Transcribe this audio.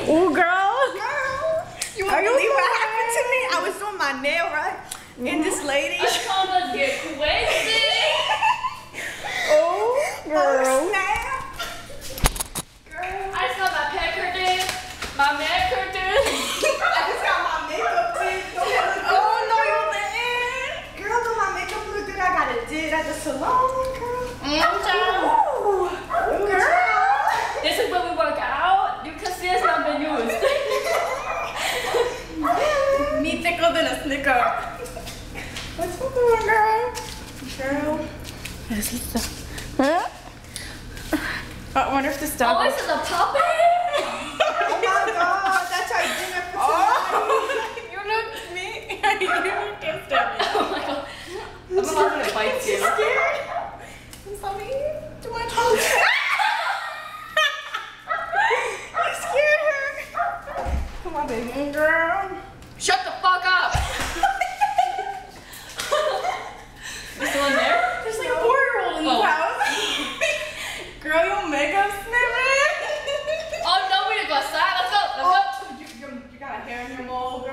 Ooh, girl. You won't believe what happened to me? I was doing my nail, right? And this lady. I told us to get crazy. Oh, girl. Oh, snap. I just got my pedicure done, my manicure done. I just got my makeup did. Oh, no, you didn't. Girl, do my makeup look good? I got it did at the salon, girl. Ooh, girl. This is where we work out. You can see it's not been used. Me thicker than a snicker. What you doing, girl? Girl. Huh? I wonder if the Oh, dog. this is a puppy. Oh my God, that's our dinner for tonight. You look me. You kissed at me. Oh my god. I'm about to bite you. Scared? Mommy, do I talk? You scared her. Come on, baby. Girl. Shut the fuck up. You still in there? There's like a 4-year-old in the house. Girl, your makeup snipping. Oh no, we need to go outside. Let's go. Let's go. You got a hair in your mole.